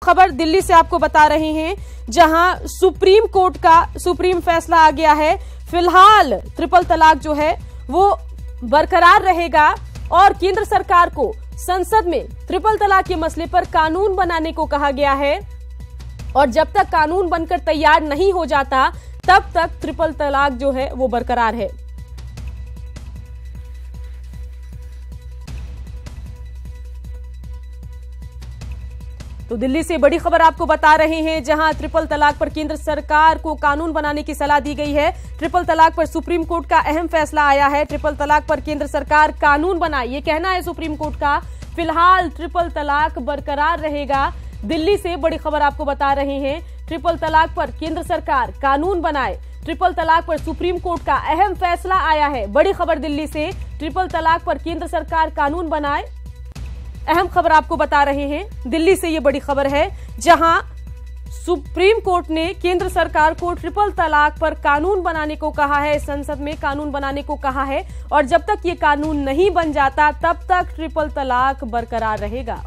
खबर दिल्ली से आपको बता रहे हैं, जहां सुप्रीम कोर्ट का सुप्रीम फैसला आ गया है। फिलहाल ट्रिपल तलाक जो है वो बरकरार रहेगा और केंद्र सरकार को संसद में ट्रिपल तलाक के मसले पर कानून बनाने को कहा गया है और जब तक कानून बनकर तैयार नहीं हो जाता तब तक ट्रिपल तलाक जो है वो बरकरार है। तो दिल्ली से बड़ी खबर आपको बता रहे हैं, जहां ट्रिपल तलाक पर केंद्र सरकार को कानून बनाने की सलाह दी गई है। ट्रिपल तलाक पर सुप्रीम कोर्ट का अहम फैसला आया है। ट्रिपल तलाक पर केंद्र सरकार कानून बनाए, ये कहना है सुप्रीम कोर्ट का। फिलहाल ट्रिपल तलाक बरकरार रहेगा। दिल्ली से बड़ी खबर आपको बता रहे हैं, ट्रिपल तलाक पर केंद्र सरकार कानून बनाए। ट्रिपल तलाक पर सुप्रीम कोर्ट का अहम फैसला आया है। बड़ी खबर दिल्ली से, ट्रिपल तलाक पर केंद्र सरकार कानून बनाए, अहम खबर आपको बता रहे हैं। दिल्ली से ये बड़ी खबर है, जहां सुप्रीम कोर्ट ने केंद्र सरकार को ट्रिपल तलाक पर कानून बनाने को कहा है, संसद में कानून बनाने को कहा है और जब तक ये कानून नहीं बन जाता तब तक ट्रिपल तलाक बरकरार रहेगा।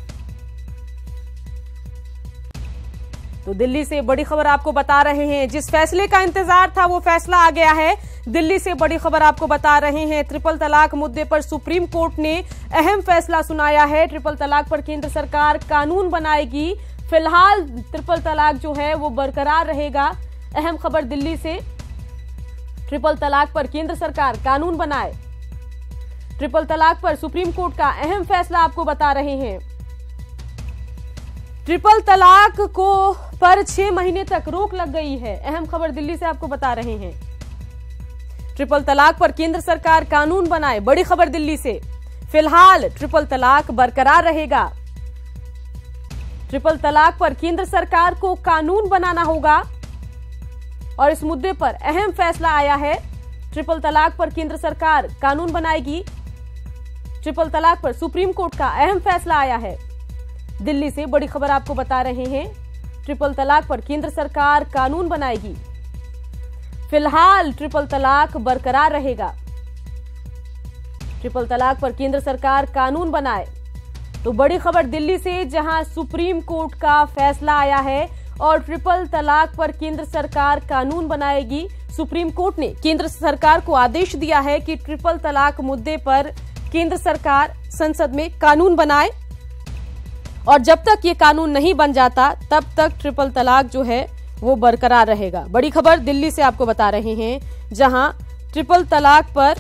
तो दिल्ली से बड़ी खबर आपको बता रहे हैं, जिस फैसले का इंतजार था वो फैसला आ गया है। दिल्ली से बड़ी खबर आपको बता रहे हैं, ट्रिपल तलाक मुद्दे पर सुप्रीम कोर्ट ने अहम फैसला सुनाया है। ट्रिपल तलाक पर केंद्र सरकार कानून बनाएगी। फिलहाल ट्रिपल तलाक जो है वो बरकरार रहेगा। अहम खबर दिल्ली से, ट्रिपल तलाक पर केंद्र सरकार कानून बनाए। ट्रिपल तलाक पर सुप्रीम कोर्ट का अहम फैसला आपको बता रहे हैं। ट्रिपल तलाक को पर 6 महीने तक रोक लग गई है। अहम खबर दिल्ली से आपको बता रहे हैं, ट्रिपल तलाक पर केंद्र सरकार कानून बनाए। बड़ी खबर दिल्ली से, फिलहाल ट्रिपल तलाक बरकरार रहेगा। ट्रिपल तलाक पर केंद्र सरकार को कानून बनाना होगा और इस मुद्दे पर अहम फैसला आया है। ट्रिपल तलाक पर केंद्र सरकार कानून बनाएगी। ट्रिपल तलाक पर सुप्रीम कोर्ट का अहम फैसला आया है। दिल्ली से बड़ी खबर आपको बता रहे हैं, ट्रिपल तलाक पर केंद्र सरकार कानून बनाएगी। फिलहाल ट्रिपल तलाक बरकरार रहेगा। ट्रिपल तलाक पर केंद्र सरकार कानून बनाए। तो बड़ी खबर दिल्ली से, जहां सुप्रीम कोर्ट का फैसला आया है और ट्रिपल तलाक पर केंद्र सरकार कानून बनाएगी। सुप्रीम कोर्ट ने केंद्र सरकार को आदेश दिया है कि ट्रिपल तलाक मुद्दे पर केंद्र सरकार संसद में कानून बनाए और जब तक ये कानून नहीं बन जाता तब तक ट्रिपल तलाक जो है वो बरकरार रहेगा। बड़ी खबर दिल्ली से आपको बता रहे हैं, जहां ट्रिपल तलाक पर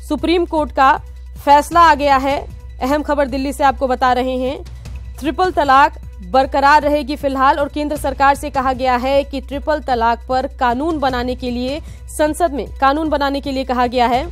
सुप्रीम कोर्ट का फैसला आ गया है। अहम खबर दिल्ली से आपको बता रहे हैं, ट्रिपल तलाक बरकरार रहेगी फिलहाल और केंद्र सरकार से कहा गया है कि ट्रिपल तलाक पर कानून बनाने के लिए संसद में कानून बनाने के लिए कहा गया है।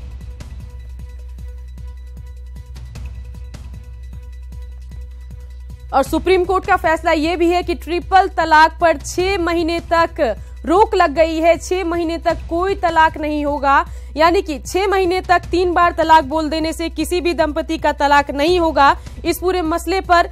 और सुप्रीम कोर्ट का फैसला यह भी है कि ट्रिपल तलाक पर 6 महीने तक रोक लग गई है। 6 महीने तक कोई तलाक नहीं होगा, यानी कि 6 महीने तक 3 बार तलाक बोल देने से किसी भी दंपति का तलाक नहीं होगा। इस पूरे मसले पर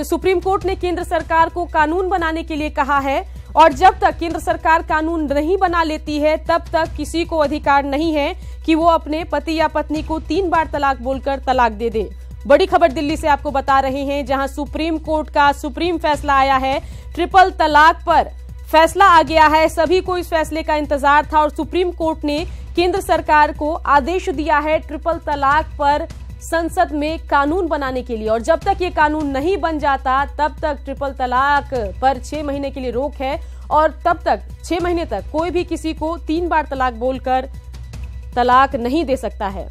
सुप्रीम कोर्ट ने केंद्र सरकार को कानून बनाने के लिए कहा है और जब तक केंद्र सरकार कानून नहीं बना लेती है तब तक किसी को अधिकार नहीं है कि वो अपने पति या पत्नी को 3 बार तलाक बोलकर तलाक दे दे। बड़ी खबर दिल्ली से आपको बता रहे हैं, जहां सुप्रीम कोर्ट का सुप्रीम फैसला आया है। ट्रिपल तलाक पर फैसला आ गया है। सभी को इस फैसले का इंतजार था और सुप्रीम कोर्ट ने केंद्र सरकार को आदेश दिया है ट्रिपल तलाक पर संसद में कानून बनाने के लिए और जब तक ये कानून नहीं बन जाता तब तक ट्रिपल तलाक पर 6 महीने के लिए रोक है और तब तक 6 महीने तक कोई भी किसी को 3 बार तलाक बोलकर तलाक नहीं दे सकता है।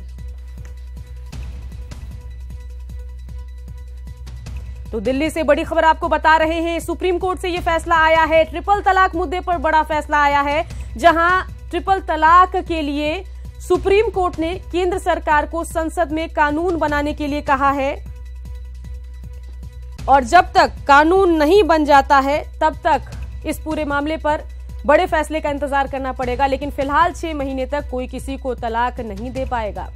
तो दिल्ली से बड़ी खबर आपको बता रहे हैं, सुप्रीम कोर्ट से यह फैसला आया है। ट्रिपल तलाक मुद्दे पर बड़ा फैसला आया है, जहां ट्रिपल तलाक के लिए सुप्रीम कोर्ट ने केंद्र सरकार को संसद में कानून बनाने के लिए कहा है और जब तक कानून नहीं बन जाता है तब तक इस पूरे मामले पर बड़े फैसले का इंतजार करना पड़ेगा। लेकिन फिलहाल 6 महीने तक कोई किसी को तलाक नहीं दे पाएगा।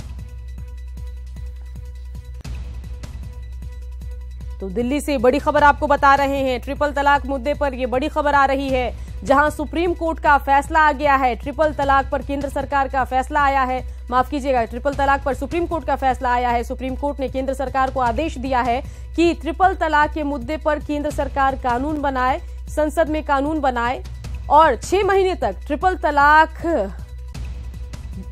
तो दिल्ली से बड़ी खबर आपको बता रहे हैं, ट्रिपल तलाक मुद्दे पर यह बड़ी खबर आ रही है, जहां सुप्रीम कोर्ट का फैसला आ गया है। ट्रिपल तलाक पर केंद्र सरकार का फैसला आया है, माफ कीजिएगा, ट्रिपल तलाक पर सुप्रीम कोर्ट का फैसला आया है। सुप्रीम कोर्ट ने केंद्र सरकार को आदेश दिया है कि ट्रिपल तलाक के मुद्दे पर केंद्र सरकार कानून बनाए, संसद में कानून बनाए और 6 महीने तक ट्रिपल तलाक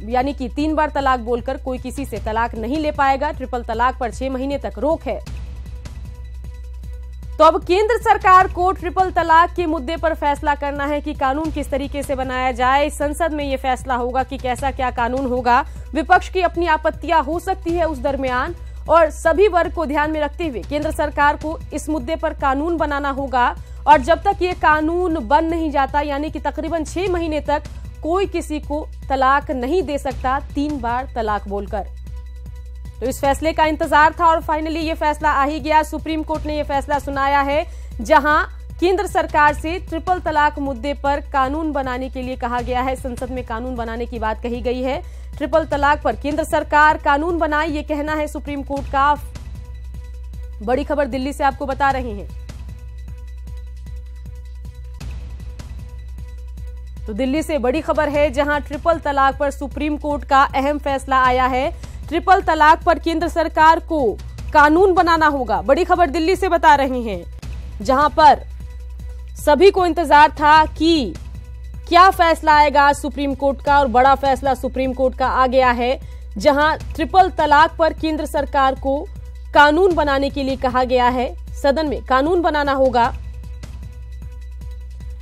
यानी कि 3 बार तलाक बोलकर कोई किसी से तलाक नहीं ले पाएगा। ट्रिपल तलाक पर 6 महीने तक रोक है। तो अब केंद्र सरकार को ट्रिपल तलाक के मुद्दे पर फैसला करना है कि कानून किस तरीके से बनाया जाए। संसद में यह फैसला होगा कि कैसा क्या कानून होगा। विपक्ष की अपनी आपत्तियां हो सकती है उस दरमियान, और सभी वर्ग को ध्यान में रखते हुए केंद्र सरकार को इस मुद्दे पर कानून बनाना होगा। और जब तक ये कानून बन नहीं जाता, यानी कि तकरीबन 6 महीने तक कोई किसी को तलाक नहीं दे सकता 3 बार तलाक बोलकर। तो इस फैसले का इंतजार था और फाइनली ये फैसला आ ही गया। सुप्रीम कोर्ट ने यह फैसला सुनाया है, जहां केंद्र सरकार से ट्रिपल तलाक मुद्दे पर कानून बनाने के लिए कहा गया है। संसद में कानून बनाने की बात कही गई है। ट्रिपल तलाक पर केंद्र सरकार कानून बनाए, ये कहना है सुप्रीम कोर्ट का। बड़ी खबर दिल्ली से आपको बता रहे हैं। तो दिल्ली से बड़ी खबर है, जहां ट्रिपल तलाक पर सुप्रीम कोर्ट का अहम फैसला आया है। ट्रिपल तलाक पर केंद्र सरकार को कानून बनाना होगा। बड़ी खबर दिल्ली से बता रहे हैं, जहां पर सभी को इंतजार था कि क्या फैसला आएगा सुप्रीम कोर्ट का, और बड़ा फैसला सुप्रीम कोर्ट का आ गया है, जहां ट्रिपल तलाक पर केंद्र सरकार को कानून बनाने के लिए कहा गया है। सदन में कानून बनाना होगा।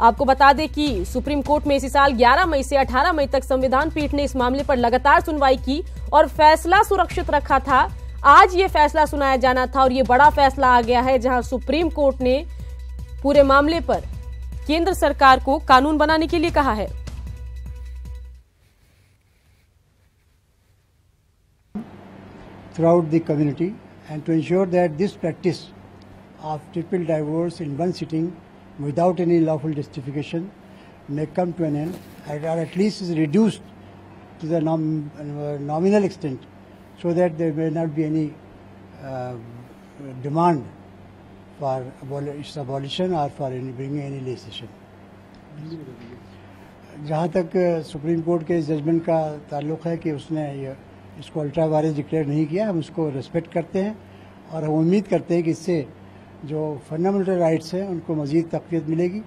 आपको बता दें कि सुप्रीम कोर्ट में इसी साल 11 मई से 18 मई तक संविधान पीठ ने इस मामले पर लगातार सुनवाई की और फैसला सुरक्षित रखा था। आज ये फैसला सुनाया जाना था और ये बड़ा फैसला आ गया है, जहां सुप्रीम कोर्ट ने पूरे मामले पर केंद्र सरकार को कानून बनाने के लिए कहा है। Throughout the community, and to ensure that this practice of triple divorce in one sitting without any lawful justification may come to an end, or at least is reduced to the nominal extent, so that there may not be any demand for its abolition or for bringing any legislation. जहाँ तक supreme court के judgement का ताल्लुक है कि उसने इसको ultra vires declare नहीं किया, हम उसको रिस्पेक्ट करते हैं और हम उम्मीद करते हैं कि इससे जो फंडामेंटल राइट्स हैं उनको मज़ीद तक़वियत मिलेगी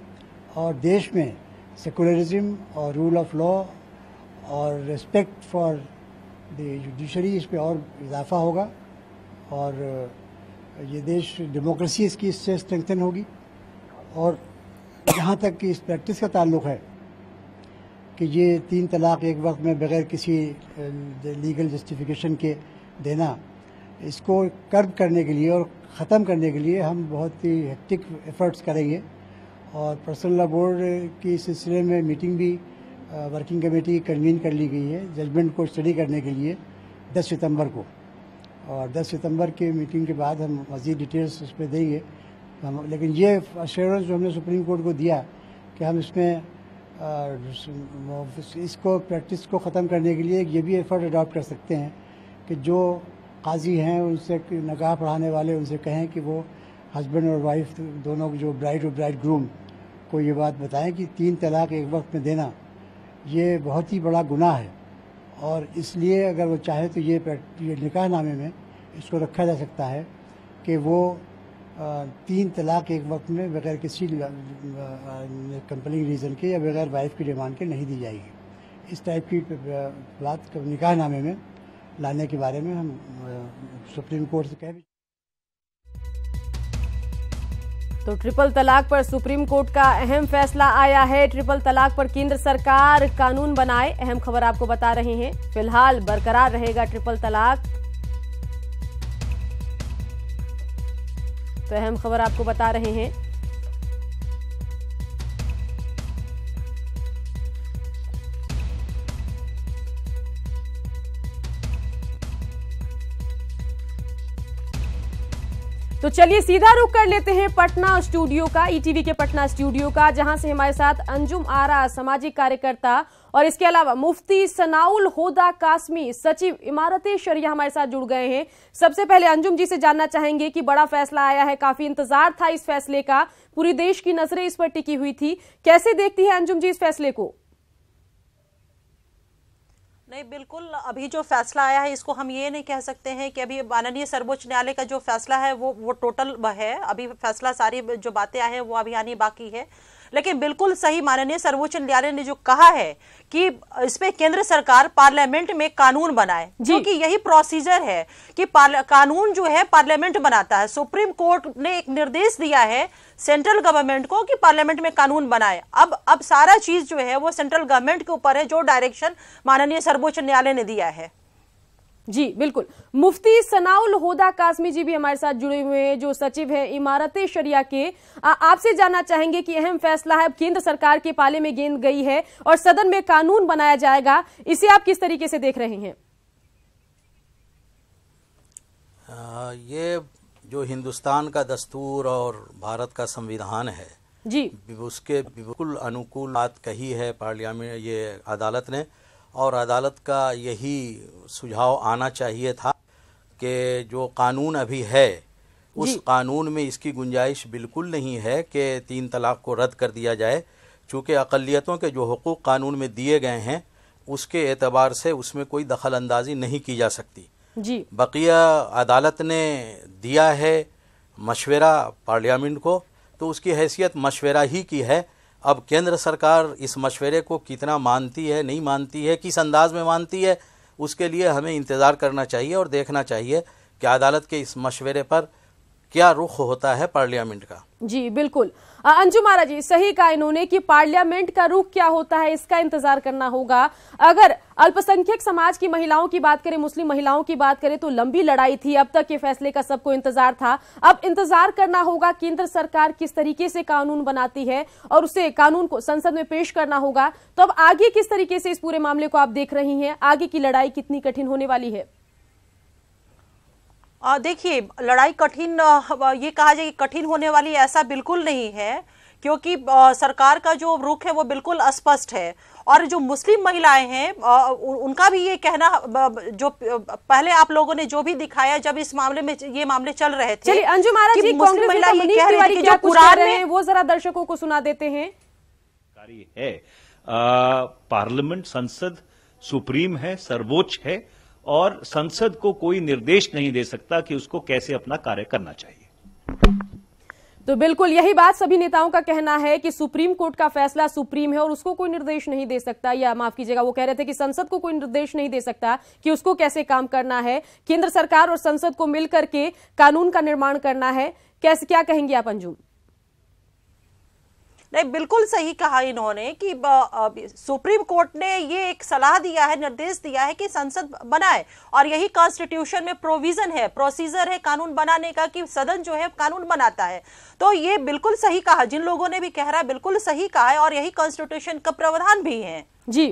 और देश में सेकुलरिज्म और रूल ऑफ लॉ और रिस्पेक्ट फॉर द जुडिशरी इस पर और इजाफा होगा और ये देश डेमोक्रेसी इसकी इससे स्ट्रेंथन होगी। और जहाँ तक कि इस प्रैक्टिस का ताल्लुक़ है कि ये 3 तलाक एक वक्त में बग़ैर किसी लीगल जस्टिफिकेशन के देना, इसको कर्ब करने के लिए और ख़त्म करने के लिए हम बहुत ही हेक्टिक एफर्ट्स करेंगे और पर्सनल लॉ बोर्ड की सिलसिले में मीटिंग भी वर्किंग कमेटी कन्वीन कर ली गई है जजमेंट को स्टडी करने के लिए 10 सितंबर को। और 10 सितंबर की मीटिंग के बाद हम मज़ीद डिटेल्स उस पर देंगे। लेकिन ये अश्योरेंस जो हमने सुप्रीम कोर्ट को दिया कि हम इसमें इसको प्रैक्टिस को ख़त्म करने के लिए ये भी एफर्ट अडॉप्ट कर सकते हैं कि जो काजी हैं उनसे निकाह पढ़ाने वाले उनसे कहें कि वो हस्बैंड और वाइफ दोनों जो ब्राइड और ब्राइड ग्रूम को ये बात बताएं कि 3 तलाक एक वक्त में देना ये बहुत ही बड़ा गुनाह है और इसलिए अगर वो चाहे तो ये निकाहनामे में इसको रखा जा सकता है कि वो 3 तलाक एक वक्त में बगैर किसी कंपलिंग रीज़न के या बगैर वाइफ की डिमांड के नहीं दी जाएगी। इस टाइप की बात निकाहनामे में लाने के बारे में हम सुप्रीम कोर्ट से कह भी। तो ट्रिपल तलाक पर सुप्रीम कोर्ट का अहम फैसला आया है। ट्रिपल तलाक पर केंद्र सरकार कानून बनाए, अहम खबर आपको बता रहे हैं। फिलहाल बरकरार रहेगा ट्रिपल तलाक, तो अहम खबर आपको बता रहे हैं। तो चलिए सीधा रुख कर लेते हैं पटना स्टूडियो का, ईटीवी के पटना स्टूडियो का, जहां से हमारे साथ अंजुम आरा सामाजिक कार्यकर्ता और इसके अलावा मुफ्ती सनाउल हुदा कासमी सचिव इमारते शरिया हमारे साथ जुड़ गए हैं। सबसे पहले अंजुम जी से जानना चाहेंगे कि बड़ा फैसला आया है, काफी इंतजार था इस फैसले का, पूरी देश की नजरें इस पर टिकी हुई थी, कैसे देखती है अंजुम जी इस फैसले को? नहीं, बिल्कुल अभी जो फैसला आया है इसको हम ये नहीं कह सकते हैं कि अभी माननीय सर्वोच्च न्यायालय का जो फैसला है वो टोटल है। अभी फैसला, सारी जो बातें आई हैं वो अभी आनी बाकी है। लेकिन बिल्कुल सही माननीय सर्वोच्च न्यायालय ने जो कहा है कि इस पे केंद्र सरकार पार्लियामेंट में कानून बनाए, क्योंकि यही प्रोसीजर है कि कानून जो है पार्लियामेंट बनाता है। सुप्रीम कोर्ट ने एक निर्देश दिया है सेंट्रल गवर्नमेंट को कि पार्लियामेंट में कानून बनाए। अब सारा चीज जो है वो सेंट्रल गवर्नमेंट के ऊपर है, जो डायरेक्शन माननीय सर्वोच्च न्यायालय ने दिया है। जी बिल्कुल। मुफ्ती सनाउल हुदा कासमी जी भी हमारे साथ जुड़े हुए हैं, जो सचिव है इमारते शरिया के। आपसे जानना चाहेंगे कि अहम फैसला है, केंद्र सरकार के पाले में गेंद गई है और सदन में कानून बनाया जाएगा, इसे आप किस तरीके से देख रहे हैं? ये जो हिंदुस्तान का दस्तूर और भारत का संविधान है जी, उसके बिल्कुल अनुकूल बात कही है पार्लियामेंट, ये अदालत ने, और अदालत का यही सुझाव आना चाहिए था कि जो कानून अभी है उस कानून में इसकी गुंजाइश बिल्कुल नहीं है कि 3 तलाक को रद्द कर दिया जाए, चूँकि अक़लियतों के जो हुकूक कानून में दिए गए हैं उसके एतबार से उसमें कोई दखल अंदाजी नहीं की जा सकती जी। बकिया अदालत ने दिया है मशवरा पार्लियामेंट को, तो उसकी हैसियत मशवरा ही की है। अब केंद्र सरकार इस मशवरे को कितना मानती है, नहीं मानती है, किस अंदाज में मानती है, उसके लिए हमें इंतज़ार करना चाहिए और देखना चाहिए कि अदालत के इस मशवरे पर क्या रुख होता है पार्लियामेंट का। जी बिल्कुल। अंजुम आरा जी, सही कहा इन्होंने कि पार्लियामेंट का रुख क्या होता है इसका इंतजार करना होगा। अगर अल्पसंख्यक समाज की महिलाओं की बात करें, मुस्लिम महिलाओं की बात करें, तो लंबी लड़ाई थी, अब तक के फैसले का सबको इंतजार था। अब इंतजार करना होगा केंद्र सरकार किस तरीके से कानून बनाती है और उसे कानून को संसद में पेश करना होगा। तो अब आगे किस तरीके से इस पूरे मामले को आप देख रही हैं, आगे की लड़ाई कितनी कठिन होने वाली है? देखिए, लड़ाई कठिन, ये कहा जाए कि कठिन होने वाली, ऐसा बिल्कुल नहीं है, क्योंकि सरकार का जो रुख है वो बिल्कुल स्पष्ट है। और जो मुस्लिम महिलाएं हैं उनका भी ये कहना, जो पहले आप लोगों ने जो भी दिखाया जब इस मामले में ये मामले चल रहे थे, चलिए अंजुम आरा जी, मुस्लिम महिला ये कह रही थी कि जो कुरान में, वो जरा दर्शकों को सुना देते हैं। है पार्लियामेंट, संसद सुप्रीम है, सर्वोच्च है, और संसद को कोई निर्देश नहीं दे सकता कि उसको कैसे अपना कार्य करना चाहिए। तो बिल्कुल यही बात सभी नेताओं का कहना है कि सुप्रीम कोर्ट का फैसला सुप्रीम है और उसको कोई निर्देश नहीं दे सकता, या माफ कीजिएगा, वो कह रहे थे कि संसद को कोई निर्देश नहीं दे सकता कि उसको कैसे काम करना है। केंद्र सरकार और संसद को मिलकर के कानून का निर्माण करना है। कैसे, क्या कहेंगे आप अंजुम? नहीं, बिल्कुल सही कहा इन्होंने कि सुप्रीम कोर्ट ने ये एक सलाह दिया है, निर्देश दिया है कि संसद बनाए, और यही कॉन्स्टिट्यूशन में प्रोविजन है, प्रोसीजर है कानून बनाने का, कि सदन जो है कानून बनाता है। तो ये बिल्कुल सही कहा, जिन लोगों ने भी कह रहा है बिल्कुल सही कहा है, और यही कॉन्स्टिट्यूशन का प्रावधान भी है। जी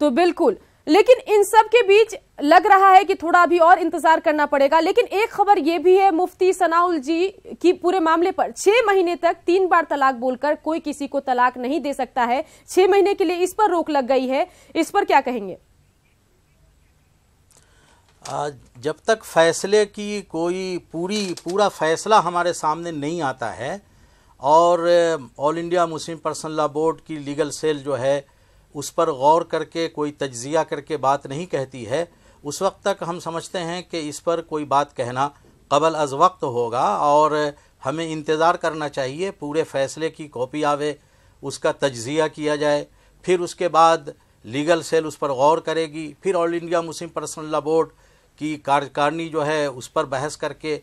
तो बिल्कुल, लेकिन इन सब के बीच लग रहा है कि थोड़ा अभी और इंतजार करना पड़ेगा। लेकिन एक खबर यह भी है मुफ्ती सनाउल जी की, पूरे मामले पर 6 महीने तक 3 बार तलाक बोलकर कोई किसी को तलाक नहीं दे सकता है। 6 महीने के लिए इस पर रोक लग गई है, इस पर क्या कहेंगे? जब तक फैसले की कोई पूरा फैसला हमारे सामने नहीं आता है और all India Muslim personal law board की लीगल सेल जो है उस पर गौर करके कोई तज्जिया करके बात नहीं कहती है, उस वक्त तक हम समझते हैं कि इस पर कोई बात कहना कबल अज़ वक्त होगा और हमें इंतज़ार करना चाहिए पूरे फ़ैसले की कॉपी आवे, उसका तज्जिया किया जाए, फिर उसके बाद लीगल सेल उस पर गौर करेगी, फिर all India Muslim personal law board की कार्यकारिणी जो है उस पर बहस करके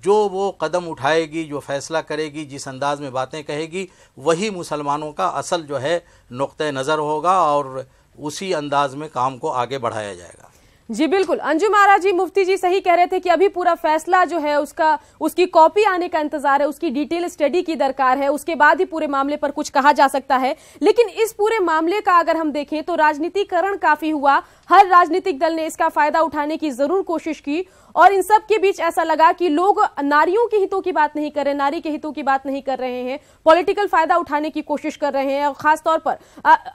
जो वो कदम उठाएगी, जो फ़ैसला करेगी, जिस अंदाज में बातें कहेगी, वही मुसलमानों का असल जो है नुक्ते नज़र होगा और उसी अंदाज में काम को आगे बढ़ाया जाएगा। जी बिल्कुल, अंजुम आरा जी, मुफ्ती जी सही कह रहे थे कि अभी पूरा फैसला जो है उसकी कॉपी आने का इंतजार है, उसकी डिटेल स्टडी की दरकार है, उसके बाद ही पूरे मामले पर कुछ कहा जा सकता है। लेकिन इस पूरे मामले का अगर हम देखें तो राजनीतिकरण काफी हुआ, हर राजनीतिक दल ने इसका फायदा उठाने की जरूर कोशिश की और इन सब के बीच ऐसा लगा कि लोग नारियों के हितों की बात नहीं कर रहे, नारी के हितों की बात नहीं कर रहे हैं, पॉलिटिकल फायदा उठाने की कोशिश कर रहे हैं। और खासतौर पर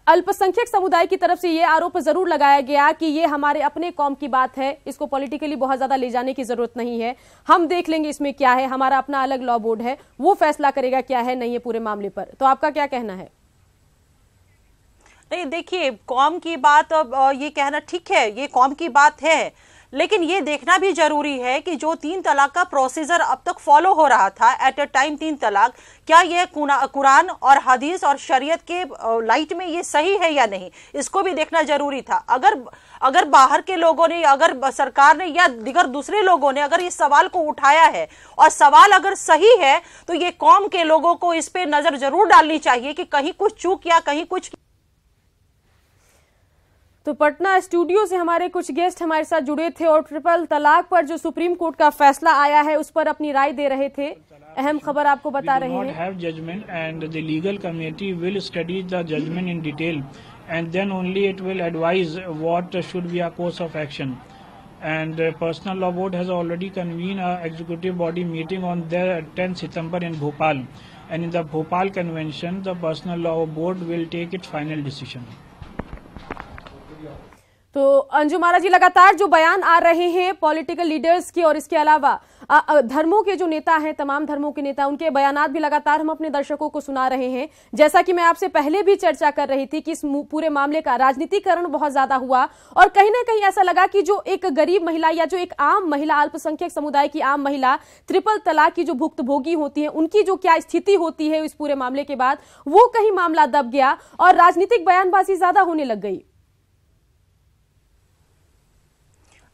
अल्पसंख्यक समुदाय की तरफ से यह आरोप जरूर लगाया गया कि ये हमारे अपने कौम की बात है, इसको पॉलिटिकली बहुत ज्यादा ले जाने की जरूरत नहीं है, हम देख लेंगे इसमें क्या है, हमारा अपना अलग लॉ बोर्ड है, वो फैसला करेगा क्या है नहीं है पूरे मामले पर। तो आपका क्या कहना है? नहीं, देखिए, कौम की बात, ये कहना ठीक है, ये कौम की बात है, लेकिन ये देखना भी जरूरी है कि जो 3 तलाक का प्रोसीजर अब तक फॉलो हो रहा था एट अ टाइम 3 तलाक, क्या ये कुरान और हदीस और शरीयत के लाइट में ये सही है या नहीं, इसको भी देखना जरूरी था। अगर बाहर के लोगों ने, अगर सरकार ने या दिगर दूसरे लोगों ने अगर इस सवाल को उठाया है और सवाल अगर सही है तो ये कौम के लोगों को इस पे नजर जरूर डालनी चाहिए कि कहीं कुछ चूक या कहीं कुछ। तो पटना स्टूडियो से हमारे कुछ गेस्ट हमारे साथ जुड़े थे और ट्रिपल तलाक पर जो सुप्रीम कोर्ट का फैसला आया है उस पर अपनी राय दे रहे थे। अहम खबर आपको बता रहे हैं। have judgment and the legal community will study the judgment in detail and then only it will advise what should be a course of action. And Personal Law Board has already convened a executive body meeting on the 10 September in Bhopal, and in the Bhopal convention the Personal Law Board will take its final decision. तो अंजुम आरा जी, लगातार जो बयान आ रहे हैं political leaders के और इसके अलावा धर्मों के जो नेता हैं, तमाम धर्मों के नेता, उनके बयानात भी लगातार हम अपने दर्शकों को सुना रहे हैं। जैसा कि मैं आपसे पहले भी चर्चा कर रही थी कि इस पूरे मामले का राजनीतिकरण बहुत ज्यादा हुआ और कहीं ना कहीं ऐसा लगा कि जो एक गरीब महिला या जो एक आम महिला, अल्पसंख्यक समुदाय की आम महिला ट्रिपल तलाक की जो भुक्तभोगी होती है, उनकी जो क्या स्थिति होती है इस पूरे मामले के बाद, वो कहीं मामला दब गया और राजनीतिक बयानबाजी ज्यादा होने लग गई।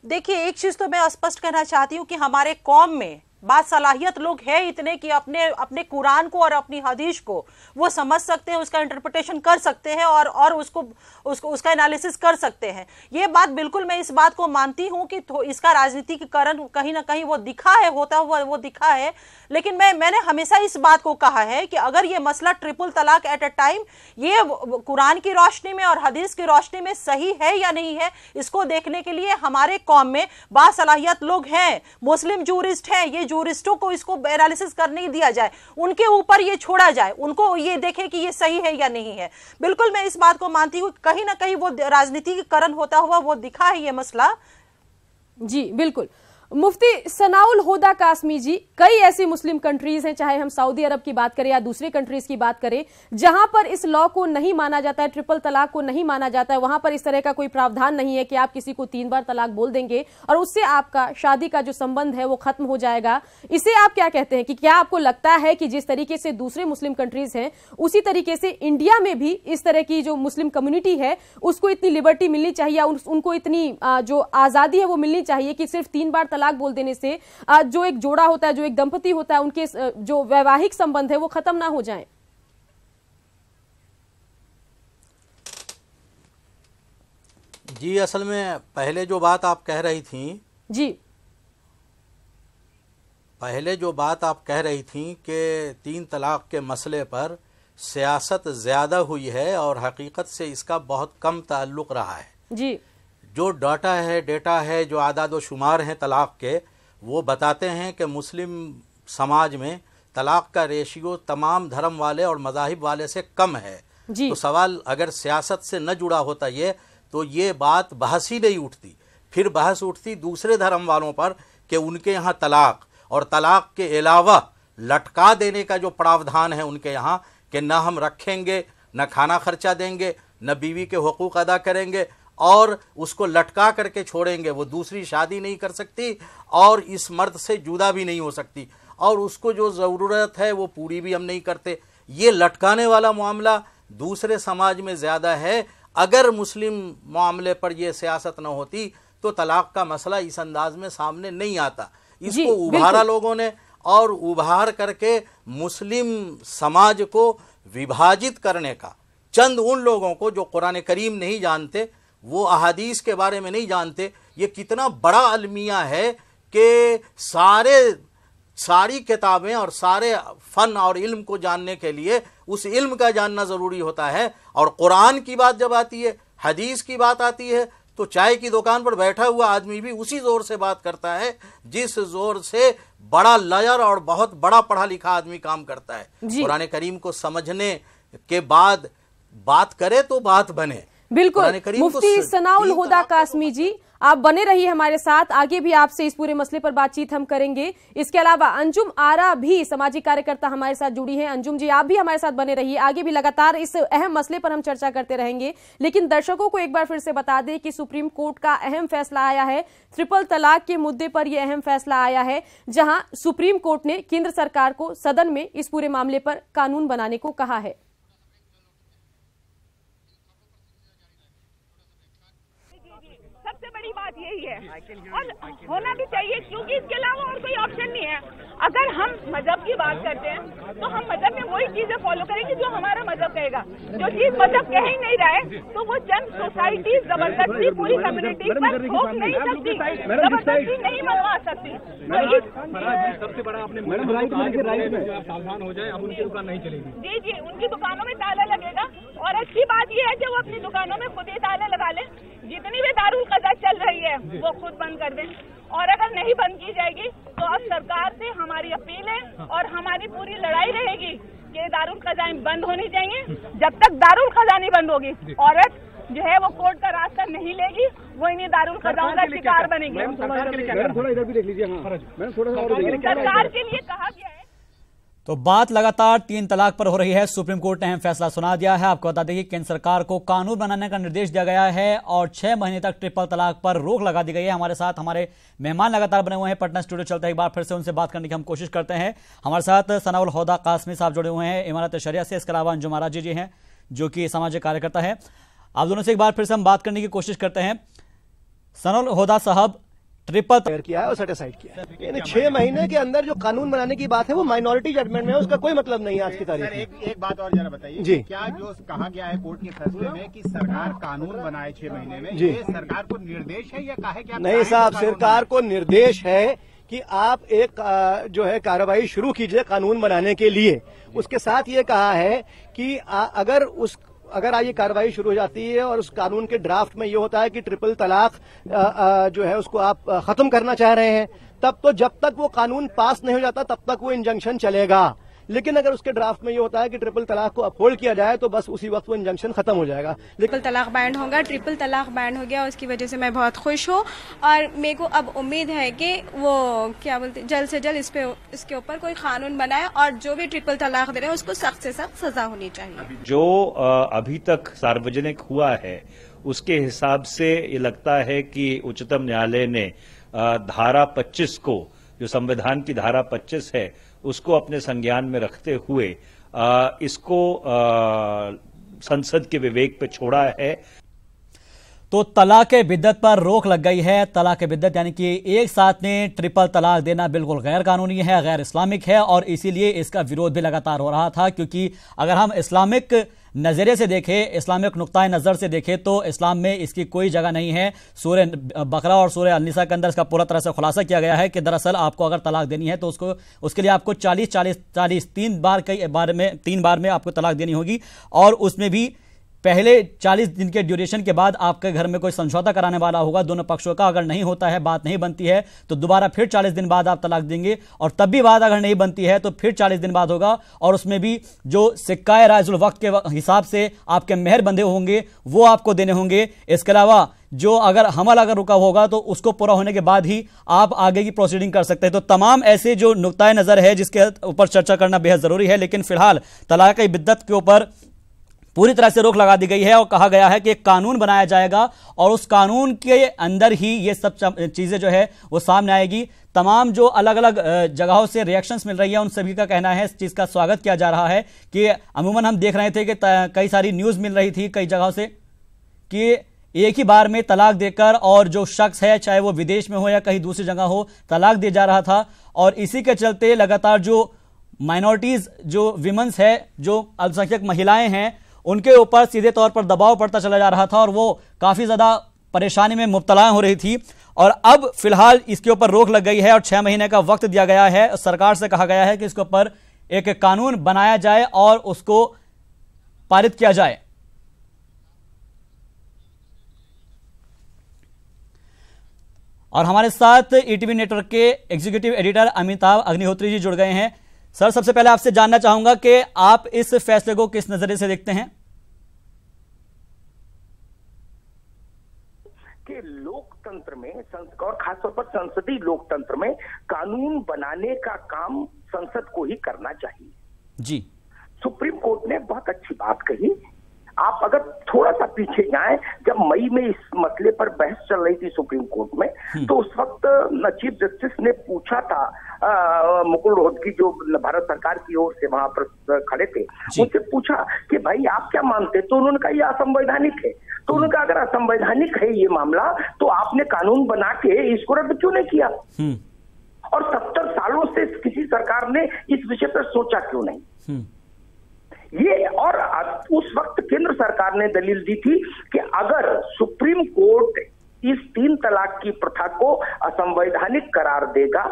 देखिए, एक चीज तो मैं स्पष्ट कहना चाहती हूं कि हमारे कौम में बासलाहियत लोग हैं इतने कि अपने कुरान को और अपनी हदीस को वो समझ सकते हैं, उसका इंटरप्रिटेशन कर सकते हैं और उसका एनालिसिस कर सकते हैं। ये बात बिल्कुल, मैं इस बात को मानती हूं कि इसका राजनीतिकरण कहीं ना कहीं वो दिखा है, होता हुआ वो दिखा है। लेकिन मैंने हमेशा इस बात को कहा है कि अगर ये मसला ट्रिपल तलाक एट अ टाइम ये कुरान की रोशनी में और हदीस की रोशनी में सही है या नहीं है, इसको देखने के लिए हमारे कौम में बासलाहियत लोग हैं, मुस्लिम जूरिस्ट हैं, ये जूरिस्टों को इसको एनालिसिस करने दिया जाए, उनके ऊपर ये छोड़ा जाए, उनको ये देखे कि ये सही है या नहीं है। बिल्कुल मैं इस बात को मानती हूँ, कहीं ना कहीं वो राजनीतिकरण होता हुआ वो दिखा है ये मसला। जी बिल्कुल। मुफ्ती सनाउल हुदा कासमी जी, कई ऐसी मुस्लिम कंट्रीज हैं, चाहे हम सऊदी अरब की बात करें या दूसरे कंट्रीज की बात करें, जहां पर इस लॉ को नहीं माना जाता है, ट्रिपल तलाक को नहीं माना जाता है, वहां पर इस तरह का कोई प्रावधान नहीं है कि आप किसी को 3 बार तलाक बोल देंगे और उससे आपका शादी का जो संबंध है वो खत्म हो जाएगा। इसे आप क्या कहते हैं कि क्या आपको लगता है कि जिस तरीके से दूसरे मुस्लिम कंट्रीज हैं उसी तरीके से इंडिया में भी इस तरह की जो मुस्लिम कम्युनिटी है उसको इतनी लिबर्टी मिलनी चाहिए, उनको इतनी जो आजादी है वो मिलनी चाहिए कि सिर्फ 3 बार तलाक बोल देने से जो एक जोड़ा होता है, जो एक दंपति होता है, उनके जो वैवाहिक संबंध है वो खत्म ना हो जाएं? जी, असल में पहले जो बात आप कह रही थी जी, पहले जो बात आप कह रही थी कि 3 तलाक के मसले पर सियासत ज़्यादा हुई है और हकीकत से इसका बहुत कम ताल्लुक़ रहा है। जी, जो डेटा है जो आदाद व शुमार हैं तलाक के, वो बताते हैं कि मुस्लिम समाज में तलाक का रेशियो तमाम धर्म वाले और मज़ाहिब वाले से कम है। तो सवाल अगर सियासत से न जुड़ा होता ये, तो ये बात बहस ही नहीं उठती। फिर बहस उठती दूसरे धर्म वालों पर कि उनके यहाँ तलाक और तलाक के अलावा लटका देने का जो प्रावधान है उनके यहाँ, कि न हम रखेंगे, न खाना खर्चा देंगे, न बीवी के हुकूक अदा करेंगे और उसको लटका करके छोड़ेंगे, वो दूसरी शादी नहीं कर सकती और इस मर्द से जुदा भी नहीं हो सकती और उसको जो ज़रूरत है वो पूरी भी हम नहीं करते। ये लटकाने वाला मामला दूसरे समाज में ज़्यादा है। अगर मुस्लिम मामले पर यह सियासत न होती तो तलाक का मसला इस अंदाज में सामने नहीं आता। इसको उभारा लोगों ने और उभार करके मुस्लिम समाज को विभाजित करने का, चंद उन लोगों को जो कुरान करीम नहीं जानते, वो अहादीस के बारे में नहीं जानते, ये कितना बड़ा अलमिया है कि सारी किताबें और सारे फ़न और इल्म को जानने के लिए उस इल्म का जानना ज़रूरी होता है। और कुरान की बात जब आती है, हदीस की बात आती है, तो चाय की दुकान पर बैठा हुआ आदमी भी उसी ज़ोर से बात करता है जिस ज़ोर से बड़ा लॉयर और बहुत बड़ा पढ़ा लिखा आदमी काम करता है। कुरान करीम को समझने के बाद बात करे तो बात बने। बिल्कुल। मुफ्ती सनाउल हुदा कासमी जी, आप बने रहिए हमारे साथ, आगे भी आपसे इस पूरे मसले पर बातचीत हम करेंगे। इसके अलावा अंजुम आरा भी सामाजिक कार्यकर्ता हमारे साथ जुड़ी हैं। अंजुम जी, आप भी हमारे साथ बने रहिए, आगे भी लगातार इस अहम मसले पर हम चर्चा करते रहेंगे। लेकिन दर्शकों को एक बार फिर से बता दें कि सुप्रीम कोर्ट का अहम फैसला आया है, ट्रिपल तलाक के मुद्दे पर यह अहम फैसला आया है, जहां सुप्रीम कोर्ट ने केंद्र सरकार को सदन में इस पूरे मामले पर कानून बनाने को कहा है। बात यही है और होना भी चाहिए, क्योंकि इसके अलावा और कोई ऑप्शन नहीं है। अगर हम मजहब की बात करते हैं तो हम मजहब में वही चीजें फॉलो करेंगे जो हमारा मजहब कहेगा। जो चीज मजहब कह ही नहीं रहा है तो वो चंद सोसाइटी जबरदस्ती पूरी कम्युनिटी पर थोप नहीं सकती, जबरदस्ती नहीं मनवा सकती। सबसे बड़ा आपने सावधान हो जाए, अब उनकी दुकान नहीं चलेगी। जी, उनकी दुकानों में ताला लगेगा और अच्छी बात यह है कि वो अपनी दुकानों में खुद ही ताले लगा ले। जितनी भी दारुल कज़ा चल रही है वो खुद बंद कर दें, और अगर नहीं बंद की जाएगी तो अब सरकार से हमारी अपील है और हमारी पूरी लड़ाई रहेगी कि दारुल कज़ा बंद होनी चाहिए। जब तक दारुल कज़ा नहीं बंद होगी, औरत जो है वो कोर्ट का रास्ता नहीं लेगी, वो इन्हीं दारुल कज़ाओं का शिकार बनेगी। थोड़ा इधर भी देख लीजिए। सरकार के लिए कहा गया है। तो बात लगातार 3 तलाक पर हो रही है। सुप्रीम कोर्ट ने अहम फैसला सुना दिया है। आपको बता दें कि केंद्र सरकार को कानून बनाने का निर्देश दिया गया है और 6 महीने तक ट्रिपल तलाक पर रोक लगा दी गई है। हमारे साथ हमारे मेहमान लगातार बने हुए हैं पटना स्टूडियो चलते हैं, एक बार फिर से उनसे बात करने की हम कोशिश करते हैं। हमारे साथ सनाउल हुदा कासमी साहब जुड़े हुए हैं इमारत शरिया से, इसके अलावा अंजुम आरा जी हैं जो कि सामाजिक कार्यकर्ता है। आप दोनों से एक बार फिर से हम बात करने की कोशिश करते हैं। सनाउल हुदा साहब, ट्रिपल किया है और सेटिसाइड किया है, यानी 6 महीने के अंदर जो कानून बनाने की बात है वो माइनॉरिटी जजमेंट में है, उसका कोई मतलब नहीं है आज की तारीख में। एक बात और जरा बताइए जी, क्या जो कहा गया है कोर्ट के फैसले में कि सरकार कानून बनाए 6 महीने में, ये सरकार को निर्देश है या कहा क्या? नहीं साहब, सरकार को निर्देश है कि आप एक जो है कार्रवाई शुरू कीजिए कानून बनाने के लिए। उसके साथ ये कहा है कि अगर ये कार्रवाई शुरू हो जाती है और उस कानून के ड्राफ्ट में ये होता है कि ट्रिपल तलाक जो है उसको आप खत्म करना चाह रहे हैं, तब तो जब तक वो कानून पास नहीं हो जाता तब तक वो इंजंक्शन चलेगा। लेकिन अगर उसके ड्राफ्ट में ये होता है कि ट्रिपल तलाक को अपहोल्ड किया जाए तो बस उसी वक्त वो इंजंक्शन खत्म हो जाएगा। ट्रिपल तलाक बैन होगा, ट्रिपल तलाक बैन हो गया, उसकी वजह से मैं बहुत खुश हूँ और मेरे को अब उम्मीद है कि वो क्या बोलते जल्द से जल्द इसके ऊपर कोई कानून बनाए और जो भी ट्रिपल तलाक दे रहे हैं उसको सख्त से सख्त सजा होनी चाहिए। जो अभी तक सार्वजनिक हुआ है उसके हिसाब से ये लगता है कि उच्चतम न्यायालय ने धारा 25 को, जो संविधान की धारा 25 है, उसको अपने संज्ञान में रखते हुए इसको संसद के विवेक पे छोड़ा है। तो तलाक बिद्दत पर रोक लग गई है। तलाक बिद्दत यानी कि एक साथ में ट्रिपल तलाक देना बिल्कुल गैर कानूनी है, गैर इस्लामिक है और इसीलिए इसका विरोध भी लगातार हो रहा था। क्योंकि अगर हम इस्लामिक नजरिए से देखें, इस्लामिक नुक्ताए नजर से देखें तो इस्लाम में इसकी कोई जगह नहीं है। सूरह बकरा और सूरह अन-निसा के अंदर इसका पूरा तरह से खुलासा किया गया है कि दरअसल आपको अगर तलाक देनी है तो उसके लिए आपको 40 3 बार में आपको तलाक देनी होगी और उसमें भी पहले 40 दिन के ड्यूरेशन के बाद आपके घर में कोई समझौता कराने वाला होगा दोनों पक्षों का। अगर नहीं होता है, बात नहीं बनती है तो दोबारा फिर 40 दिन बाद आप तलाक देंगे और तब भी बात अगर नहीं बनती है तो फिर 40 दिन बाद होगा और उसमें भी जो सिक्काए राइजुल वक्त के हिसाब से आपके मेहर बंधे होंगे वो आपको देने होंगे। इसके अलावा जो अगर रुका होगा तो उसको पूरा होने के बाद ही आप आगे की प्रोसीडिंग कर सकते हैं। तो तमाम ऐसे जो नुक्ताए नजर है जिसके ऊपर चर्चा करना बेहद जरूरी है। लेकिन फिलहाल तलाक बिद्दत के ऊपर पूरी तरह से रोक लगा दी गई है और कहा गया है कि एक कानून बनाया जाएगा और उस कानून के अंदर ही ये सब चीजें जो है वो सामने आएगी। तमाम जो अलग अलग जगहों से रिएक्शंस मिल रही है उन सभी का कहना है, इस चीज का स्वागत किया जा रहा है कि अमूमन हम देख रहे थे कि कई सारी न्यूज मिल रही थी कई जगहों से कि एक ही बार में तलाक देकर और जो शख्स है चाहे वो विदेश में हो या कहीं दूसरी जगह हो तलाक दिया जा रहा था और इसी के चलते लगातार जो माइनॉरिटीज, जो विमेंस है, जो अल्पसंख्यक महिलाएं हैं उनके ऊपर सीधे तौर पर दबाव पड़ता चला जा रहा था और वो काफी ज्यादा परेशानी में मुब्तला हो रही थी और अब फिलहाल इसके ऊपर रोक लग गई है और 6 महीने का वक्त दिया गया है। सरकार से कहा गया है कि इसके ऊपर एक कानून बनाया जाए और उसको पारित किया जाए। और हमारे साथ ईटीवी नेटवर्क के एग्जीक्यूटिव एडिटर अमिताभ अग्निहोत्री जी जुड़ गए हैं। सर, सबसे पहले आपसे जानना चाहूंगा कि आप इस फैसले को किस नजरिए से देखते हैं? कि लोकतंत्र में और खासतौर पर संसदीय लोकतंत्र में कानून बनाने का काम संसद को ही करना चाहिए। जी, सुप्रीम कोर्ट ने बहुत अच्छी बात कही। आप अगर थोड़ा सा पीछे जाएं, जब मई में इस मसले पर बहस चल रही थी सुप्रीम कोर्ट में, तो उस वक्त चीफ जस्टिस ने पूछा था मुकुल रोहतगी जो भारत सरकार की ओर से वहां पर खड़े थे, उनसे पूछा कि भाई आप क्या मानते, तो उन्होंने कहा ये असंवैधानिक है। तो उन्होंने कहा अगर असंवैधानिक है ये मामला तो आपने कानून बना के इसको रद्द क्यों नहीं किया? और 70 सालों से किसी सरकार ने इस विषय पर सोचा क्यों नहीं? ये और उस वक्त केंद्र सरकार ने दलील दी थी कि अगर सुप्रीम कोर्ट इस 3 तलाक की प्रथा को असंवैधानिक करार देगा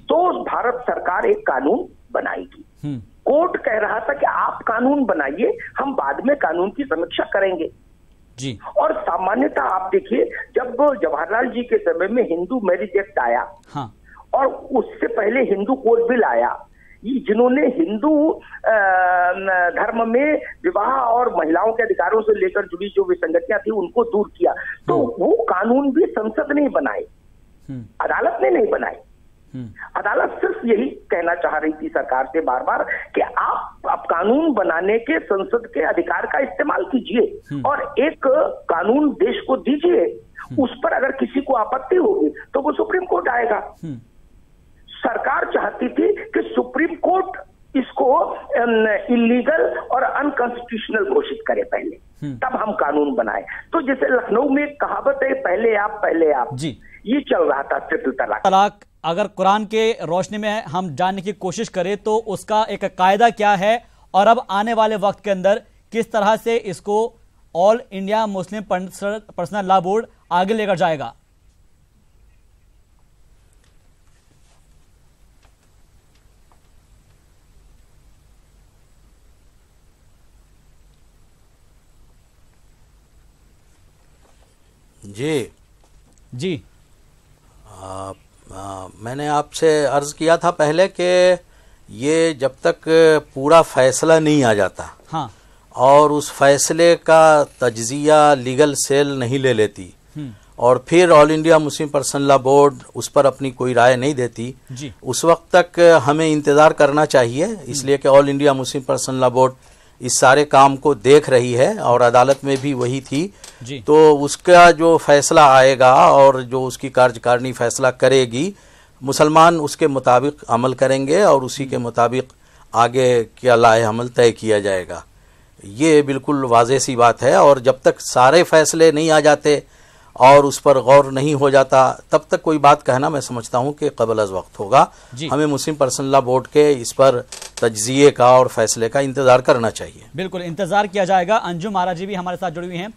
तो भारत सरकार एक कानून बनाएगी। कोर्ट कह रहा था कि आप कानून बनाइए, हम बाद में कानून की समीक्षा करेंगे। जी। और सामान्यतः आप देखिए, जब जवाहरलाल जी के समय में हिंदू मैरिज एक्ट आया, हाँ, और उससे पहले हिंदू कोड बिल आया, जिन्होंने हिंदू धर्म में विवाह और महिलाओं के अधिकारों से लेकर जुड़ी जो विसंगतियां थी उनको दूर किया, तो वो कानून भी संसद ने बनाए, अदालत ने नहीं बनाए। अदालत सिर्फ यही कहना चाह रही थी सरकार से बार बार कि आप कानून बनाने के संसद के अधिकार का इस्तेमाल कीजिए और एक कानून देश को दीजिए, उस पर अगर किसी को आपत्ति होगी तो वो सुप्रीम कोर्ट आएगा। सरकार चाहती थी कि सुप्रीम कोर्ट इसको इलीगल और अनकॉन्स्टिट्यूशनल घोषित करे पहले, तब हम कानून बनाए। तो जैसे लखनऊ में एक कहावत है, पहले आप जी, ये चल रहा था ट्रिपल तलाक। अगर कुरान के रोशनी में हम जानने की कोशिश करें तो उसका एक कायदा क्या है और अब आने वाले वक्त के अंदर किस तरह से इसको all India Muslim personal law board आगे लेकर जाएगा? जी, मैंने आपसे अर्ज किया था पहले कि ये जब तक पूरा फैसला नहीं आ जाता, हाँ, और उस फैसले का तज्जिया लीगल सेल नहीं ले लेती और फिर all India Muslim personal law board उस पर अपनी कोई राय नहीं देती, उस वक्त तक हमें इंतज़ार करना चाहिए। इसलिए कि all India Muslim personal law board इस सारे काम को देख रही है और अदालत में भी वही थी, तो उसका जो फैसला आएगा और जो उसकी कार्यकारिणी फैसला करेगी, मुसलमान उसके मुताबिक अमल करेंगे और उसी के मुताबिक आगे क्या लाए अमल तय किया जाएगा। ये बिल्कुल वाज़ेह सी बात है। और जब तक सारे फैसले नहीं आ जाते और उस पर गौर नहीं हो जाता, तब तक कोई बात कहना मैं समझता हूं कि कबल अज़ वक्त होगा। हमें मुस्लिम पर्सनल लॉ बोर्ड के इस पर तज्जिए का और फैसले का इंतजार करना चाहिए। बिल्कुल इंतजार किया जाएगा। अंजुम आरा जी भी हमारे साथ जुड़ी हुई हैं।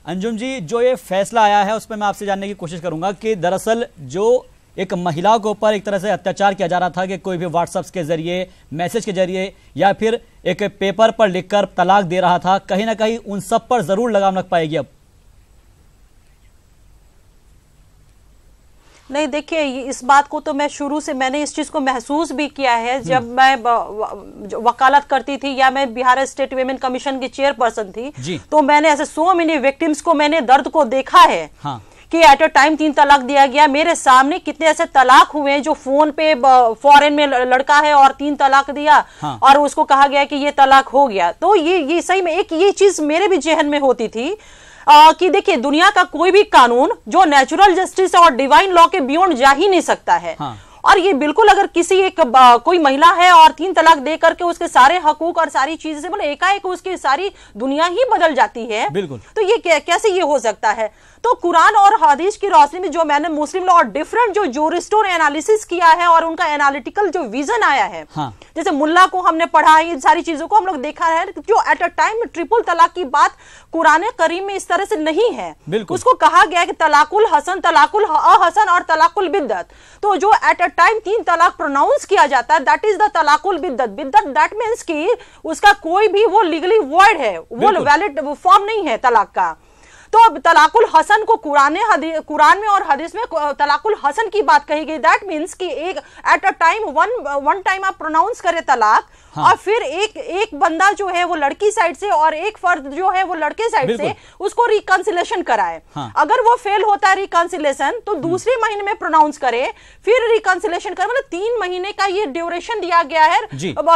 अंजुम जी, जो ये फैसला आया है उस पर मैं आपसे जानने की कोशिश करूंगा कि दरअसल जो एक महिला के ऊपर एक तरह से अत्याचार किया जा रहा था कि कोई भी व्हाट्सएप के जरिए, मैसेज के जरिए या फिर एक पेपर पर लिखकर तलाक दे रहा था, कहीं ना कहीं उन सब पर जरूर लगाम लग पाएगी अब? नहीं, देखिए इस बात को तो मैं शुरू से मैंने इस चीज को महसूस भी किया है। जब मैं वकालत करती थी या मैं बिहार स्टेट विमेन कमीशन की चेयरपर्सन थी, तो मैंने ऐसे सो मेनी विक्टिम्स को मैंने दर्द को देखा है। हाँ। कि एट अ टाइम 3 तलाक दिया गया। मेरे सामने कितने ऐसे तलाक हुए जो फोन पे फॉरेन में लड़का है और 3 तलाक दिया, हाँ। और उसको कहा गया कि ये तलाक हो गया। तो ये सही में एक ये चीज मेरे भी जहन में होती थी कि देखिए दुनिया का कोई भी कानून जो नेचुरल जस्टिस और डिवाइन लॉ के बियॉन्ड जा ही नहीं सकता है। हाँ। और ये बिल्कुल अगर किसी एक कोई महिला है और 3 तलाक दे करके उसके सारे हकूक और सारी चीजें से बोले एकाएक उसकी सारी दुनिया ही बदल जाती है, बिल्कुल, तो ये कैसे ये हो सकता है? तो कुरान और हदीस की रोशनी में जो मैंने मुस्लिम लॉ और डिफरेंट जो जूरिस्टों ने एनालिसिस किया है और उनका एनालिटिकल जो विजन आया है, हाँ। जैसे मुल्ला को हमने पढ़ा, इन सारी चीजों को हम लोग देखा है, जो एट अ टाइम ट्रिपल तलाक की बात कुरान करीम में इस तरह से नहीं है। उसको कहा गया है कि तलाकुल हसन, तलाकुल अहसन और तलाकुल बिद्दत। तो जो एट अ टाइम 3 तलाक प्रोनाउंस किया जाता है, दैट इज द तलाकुल बिद्दत। बिद्दत दैट मीन्स कि उसका कोई भी वो लीगली वॉइड है, वो वैलिड फॉर्म नहीं है तलाक का। तो तलाकुल हसन को कुरान में और हदीस में तलाकुल हसन की बात कही गई। दैट मीन्स कि एक at a time one time आप प्रोनाउंस करें तलाक, हाँ। और फिर एक बंदा जो है वो लड़की साइड से और एक फर्द जो है वो लड़के साइड से उसको रिकंसिलेशन कराए, हाँ। अगर वो फेल होता है रिकंसिलेशन तो दूसरे महीने में प्रोनाउंस करे, फिर रिकंसिलेशन करे, मतलब 3 महीने का ये ड्यूरेशन दिया गया है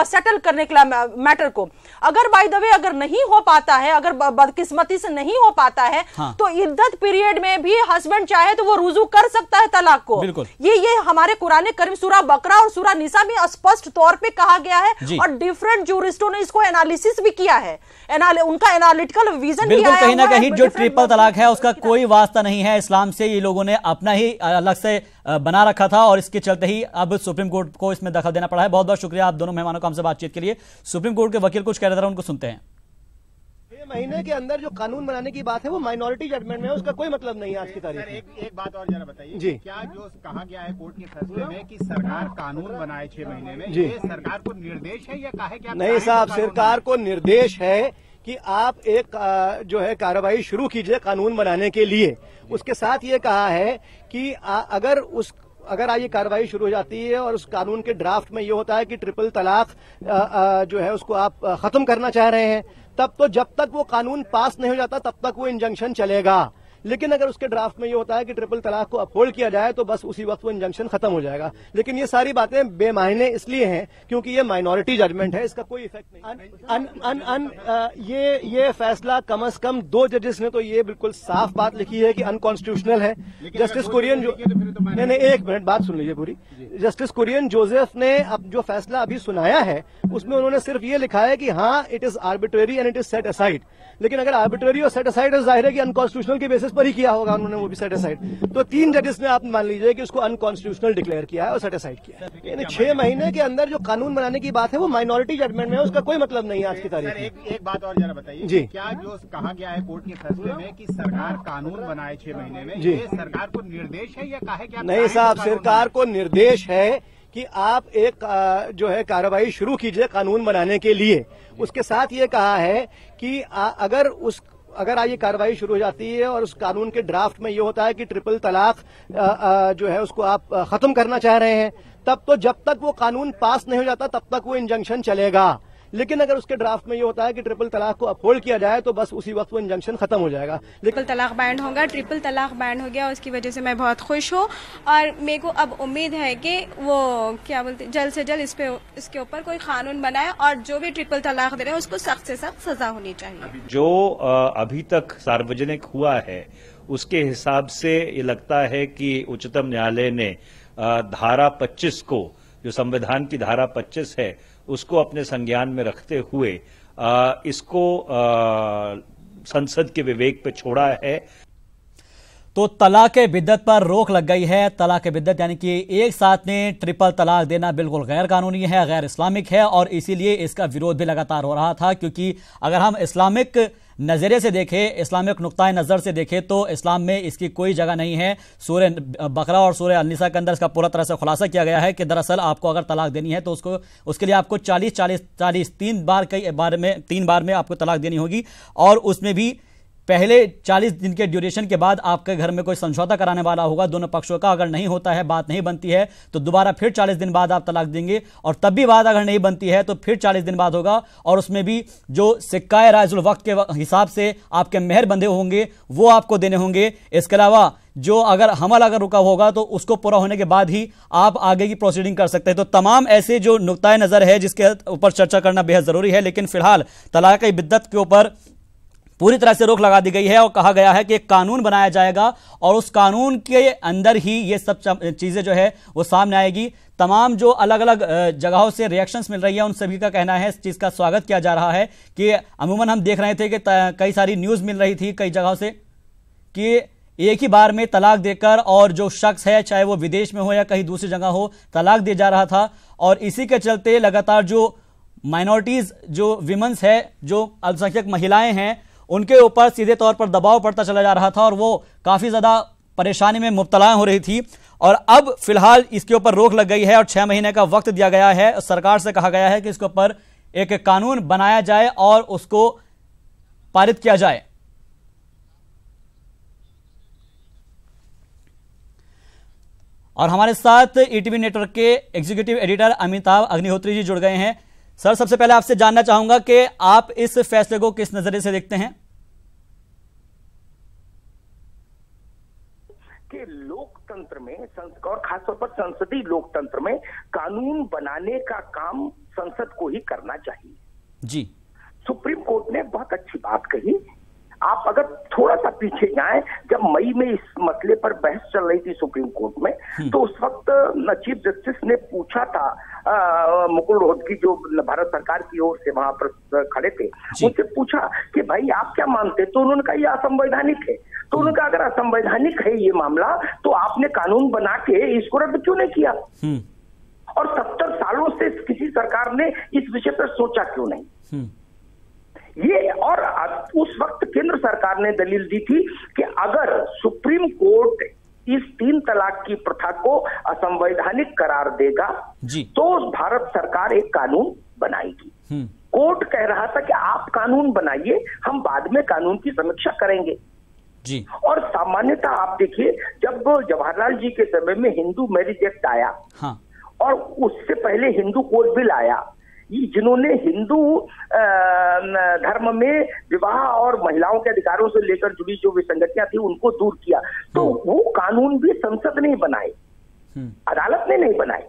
सेटल करने के लिए मैटर को। अगर बाय द वे अगर नहीं हो पाता है, अगर बदकिस्मती से नहीं हो पाता है, हाँ। तो इद्दत पीरियड में भी हस्बैंड चाहे तो वो रुजू कर सकता है तलाक को। ये हमारे कुरान करीम सूरा बकरा और सूरा निसा में स्पष्ट तौर पे कहा गया है और डिफरेंट जूरिस्टों ने इसको एनालिसिस भी किया है, उनका एनालिटिकल विजन बिल्कुल कहीं ना कहीं जो ट्रिपल तलाक है उसका कोई वास्ता नहीं है इस्लाम से, ये लोगों ने अपना ही अलग से बना रखा था और इसके चलते ही अब सुप्रीम कोर्ट को इसमें दखल देना पड़ा है। बहुत बहुत शुक्रिया आप दोनों मेहमानों को हमसे बातचीत के लिए। सुप्रीम कोर्ट के वकील कुछ कह रहे थे, उनको सुनते हैं। 6 महीने के अंदर जो कानून बनाने की बात है वो माइनॉरिटी जजमेंट में है, उसका कोई मतलब नहीं है आज की तारीख में। एक बात और जरा बताइए जी, क्या जो कहा गया है कोर्ट के फैसले में कि सरकार कानून बनाए 6 महीने में, ये सरकार को निर्देश है या कहा है क्या? नहीं साहब, सरकार को निर्देश है कि आप एक जो है कार्रवाई शुरू कीजिए कानून बनाने के लिए। उसके साथ ये कहा है कि अगर ये कार्रवाई शुरू हो जाती है और उस कानून के ड्राफ्ट में ये होता है कि ट्रिपल तलाक जो है उसको आप खत्म करना चाह रहे हैं, तब तो जब तक वो कानून पास नहीं हो जाता तब तक वो इंजंक्शन चलेगा। लेकिन अगर उसके ड्राफ्ट में ये होता है कि ट्रिपल तलाक को अपहोल्ड किया जाए तो बस उसी वक्त वो इंजंक्शन खत्म हो जाएगा। लेकिन ये सारी बातें बेमायने इसलिए हैं क्योंकि ये माइनॉरिटी जजमेंट है, इसका कोई इफेक्ट नहीं। ये फैसला कम से कम 2 जजेस ने तो ये बिल्कुल साफ बात लिखी है कि अनकॉन्स्टिट्यूशनल है। जस्टिस कुरियन नहीं, एक मिनट बात सुन लीजिए पूरी। जस्टिस कुरियन जोसेफ ने अब जो फैसला अभी सुनाया है उसमें उन्होंने सिर्फ ये लिखा है कि हाँ it is arbitrary and it is set aside. लेकिन अगर आर्बिट्रेरी और सेट असाइड है जाहिर है कि अनकॉन्स्टिट्यूशनल के बेसिस पर ही किया होगा उन्होंने, वो भी सेट असाइड। तो 3 जजेस ने आप मान लीजिए कि उसको अनकॉन्स्टिट्यूशनल डिक्लेयर किया है और सेट असाइड किया है। यानी 6 महीने के अंदर जो कानून बनाने की बात है वो माइनॉरिटी जजमेंट में है, उसका कोई मतलब नहीं है आज की तारीख में। एक बात और जरा बताइए जी, क्या जो कहा गया है कोर्ट के फैसले में कि सरकार कानून बनाए 6 महीने में, ये सरकार को निर्देश है या कहा है क्या? नहीं साहब, सरकार को निर्देश है कि आप एक जो है कार्रवाई शुरू कीजिए कानून बनाने के लिए। उसके साथ ये कहा है कि अगर ये कार्रवाई शुरू हो जाती है और उस कानून के ड्राफ्ट में ये होता है कि ट्रिपल तलाक जो है उसको आप खत्म करना चाह रहे हैं, तब तो जब तक वो कानून पास नहीं हो जाता तब तक वो इंजंक्शन चलेगा। लेकिन अगर उसके ड्राफ्ट में ये होता है कि ट्रिपल तलाक को अपहोल्ड किया जाए तो बस उसी वक्त वो इंजंक्शन खत्म हो जाएगा। ट्रिपल तलाक बैन होगा, ट्रिपल तलाक बैन हो गया, उसकी वजह से मैं बहुत खुश हूँ और मेरे को अब उम्मीद है कि वो क्या बोलते जल्द से जल्द इसके ऊपर कोई कानून बनाए और जो भी ट्रिपल तलाक दे रहे हैं उसको सख्त से सख्त सजा होनी चाहिए। जो अभी तक सार्वजनिक हुआ है उसके हिसाब से ये लगता है कि उच्चतम न्यायालय ने धारा 25 को, जो संविधान की धारा 25 है, उसको अपने संज्ञान में रखते हुए इसको संसद के विवेक पे छोड़ा है। तो तलाक बिद्दत पर रोक लग गई है। तलाक बिद्दत यानी कि एक साथ में ट्रिपल तलाक देना बिल्कुल गैर कानूनी है, गैर इस्लामिक है और इसीलिए इसका विरोध भी लगातार हो रहा था। क्योंकि अगर हम इस्लामिक नज़रिए से देखें, इस्लामिक नुक्ताए नज़र से देखें तो इस्लाम में इसकी कोई जगह नहीं है। सूरह बकरा और सूरह अन-निसा के अंदर इसका पूरा तरह से खुलासा किया गया है कि दरअसल आपको अगर तलाक देनी है तो उसके लिए आपको 40 3 बार में आपको तलाक देनी होगी और उसमें भी पहले 40 दिन के ड्यूरेशन के बाद आपके घर में कोई समझौता कराने वाला होगा दोनों पक्षों का। अगर नहीं होता है, बात नहीं बनती है तो दोबारा फिर 40 दिन बाद आप तलाक देंगे और तब भी बात अगर नहीं बनती है तो फिर 40 दिन बाद होगा और उसमें भी जो सिक्काए राइजुल वक्त के हिसाब से आपके मेहर बंधे होंगे वो आपको देने होंगे। इसके अलावा जो अगर रुका होगा तो उसको पूरा होने के बाद ही आप आगे की प्रोसीडिंग कर सकते हैं। तो तमाम ऐसे जो नुक्ताए नजर है जिसके ऊपर चर्चा करना बेहद जरूरी है। लेकिन फिलहाल तलाक बिद्दत के ऊपर पूरी तरह से रोक लगा दी गई है और कहा गया है कि एक कानून बनाया जाएगा और उस कानून के अंदर ही ये सब चीजें जो है वो सामने आएगी। तमाम जो अलग अलग जगहों से रिएक्शंस मिल रही है, उन सभी का कहना है, इस चीज का स्वागत किया जा रहा है कि अमूमन हम देख रहे थे कि कई सारी न्यूज मिल रही थी कई जगहों से कि एक ही बार में तलाक देकर और जो शख्स है चाहे वो विदेश में हो या कहीं दूसरी जगह हो, तलाक दिया जा रहा था। और इसी के चलते लगातार जो माइनॉरिटीज, जो विमेंस है, जो अल्पसंख्यक महिलाएं हैं, उनके ऊपर सीधे तौर पर दबाव पड़ता चला जा रहा था और वो काफी ज्यादा परेशानी में मुब्तला हो रही थी। और अब फिलहाल इसके ऊपर रोक लग गई है और 6 महीने का वक्त दिया गया है। सरकार से कहा गया है कि इसके ऊपर एक कानून बनाया जाए और उसको पारित किया जाए। और हमारे साथ ईटीवी नेटवर्क के एग्जीक्यूटिव एडिटर अमिताभ अग्निहोत्री जी जुड़ गए हैं। सर, सबसे पहले आपसे जानना चाहूंगा कि आप इस फैसले को किस नजरिए से देखते हैं? कि लोकतंत्र में और खासतौर पर संसदीय लोकतंत्र में कानून बनाने का काम संसद को ही करना चाहिए। जी, सुप्रीम कोर्ट ने बहुत अच्छी बात कही। आप अगर थोड़ा सा पीछे जाएं, जब मई में इस मसले पर बहस चल रही थी सुप्रीम कोर्ट में, तो उस वक्त चीफ जस्टिस ने पूछा था मुकुल रोहतगी जो भारत सरकार की ओर से वहां पर खड़े थे, उनसे पूछा कि भाई आप क्या मानते, तो उन्होंने कहा ये असंवैधानिक है। तो उन्होंने कहा अगर असंवैधानिक है ये मामला तो आपने कानून बना के इसको रद्द क्यों नहीं किया? और 70 सालों से किसी सरकार ने इस विषय पर सोचा क्यों नहीं? ये और उस वक्त केंद्र सरकार ने दलील दी थी कि अगर सुप्रीम कोर्ट इस 3 तलाक की प्रथा को असंवैधानिक करार देगा तो भारत सरकार एक कानून बनाएगी। कोर्ट कह रहा था कि आप कानून बनाइए, हम बाद में कानून की समीक्षा करेंगे। जी। और सामान्यतः आप देखिए, जब जवाहरलाल जी के समय में हिंदू मैरिज एक्ट आया, हाँ, और उससे पहले हिंदू कोड बिल आया, जिन्होंने हिंदू धर्म में विवाह और महिलाओं के अधिकारों से लेकर जुड़ी जो विसंगतियां थी उनको दूर किया, तो वो कानून भी संसद ने बनाए, अदालत ने नहीं बनाए।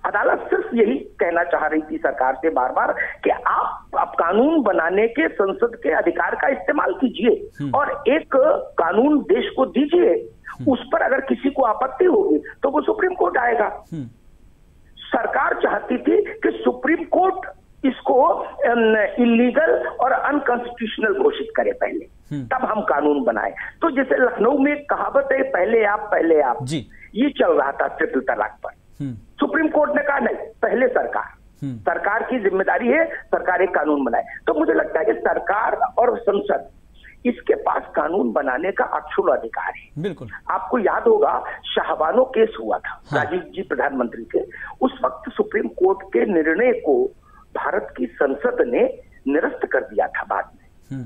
अदालत सिर्फ यही कहना चाह रही थी सरकार से बार बार कि आप कानून बनाने के संसद के अधिकार का इस्तेमाल कीजिए और एक कानून देश को दीजिए, उस पर अगर किसी को आपत्ति होगी तो वो सुप्रीम कोर्ट आएगा। सरकार चाहती थी कि सुप्रीम कोर्ट इसको इलीगल और अनकॉन्स्टिट्यूशनल घोषित करे पहले, तब हम कानून बनाए। तो जैसे लखनऊ में एक कहावत है, पहले आप जी, ये चल रहा था ट्रिपल तलाक पर। सुप्रीम कोर्ट ने कहा नहीं, पहले सरकार की जिम्मेदारी है, सरकार एक कानून बनाए। तो मुझे लगता है कि सरकार और संसद, इसके पास कानून बनाने का अक्षुण्ण अधिकार है। बिल्कुल। आपको याद होगा शाहबानो केस हुआ था, राजीव जी प्रधानमंत्री थे, उस वक्त सुप्रीम कोर्ट के निर्णय को भारत की संसद ने निरस्त कर दिया था बाद में।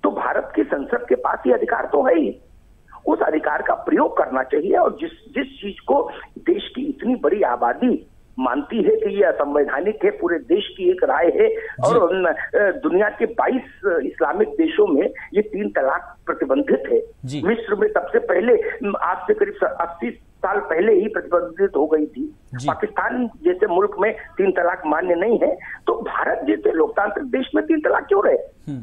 तो भारत की संसद के पास ये अधिकार तो है ही, उस अधिकार का प्रयोग करना चाहिए। और जिस चीज को देश की इतनी बड़ी आबादी मानती है कि ये असंवैधानिक है, पूरे देश की एक राय है, और दुनिया के 22 इस्लामिक देशों में ये 3 तलाक प्रतिबंधित है। मिस्र में सबसे पहले, आज से करीब 80 साल पहले ही प्रतिबंधित हो गई थी। पाकिस्तान जैसे मुल्क में 3 तलाक मान्य नहीं है, तो भारत जैसे लोकतांत्रिक देश में 3 तलाक क्यों रहे?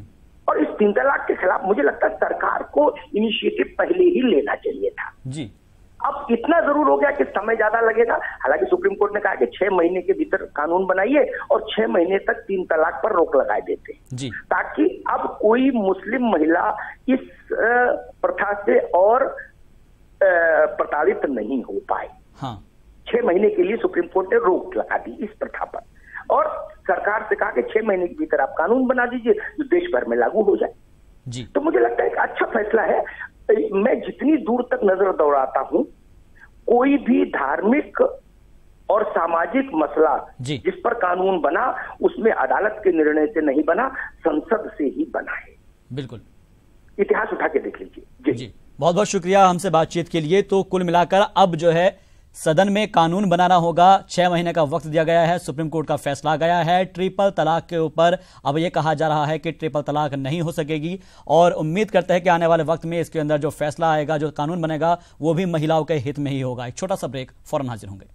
और इस 3 तलाक के खिलाफ मुझे लगता है सरकार को इनिशिएटिव पहले ही लेना चाहिए था। जी। अब इतना जरूर हो गया कि समय ज्यादा लगेगा। हालांकि सुप्रीम कोर्ट ने कहा कि 6 महीने के भीतर कानून बनाइए और 6 महीने तक 3 तलाक पर रोक लगाए देते, ताकि अब कोई मुस्लिम महिला इस प्रथा से और प्रताड़ित नहीं हो पाए। 6 महीने के लिए सुप्रीम कोर्ट ने रोक लगा दी इस प्रथा पर, और सरकार से कहा कि 6 महीने के भीतर आप कानून बना दीजिए जो देश भर में लागू हो जाए। तो मुझे लगता है एक अच्छा फैसला है। मैं जितनी दूर तक नजर दौड़ाता हूं, कोई भी धार्मिक और सामाजिक मसला जिस पर कानून बना, उसमें अदालत के निर्णय से नहीं बना, संसद से ही बना है। बिल्कुल, इतिहास उठा के देख लीजिए। जी, बहुत बहुत शुक्रिया हमसे बातचीत के लिए। तो कुल मिलाकर अब जो है सदन में कानून बनाना होगा, 6 महीने का वक्त दिया गया है, सुप्रीम कोर्ट का फैसला आ गया है ट्रिपल तलाक के ऊपर। अब यह कहा जा रहा है कि ट्रिपल तलाक नहीं हो सकेगी, और उम्मीद करते हैं कि आने वाले वक्त में इसके अंदर जो फैसला आएगा, जो कानून बनेगा, वो भी महिलाओं के हित में ही होगा। एक छोटा सा ब्रेक, फौरन हाजिर होंगे।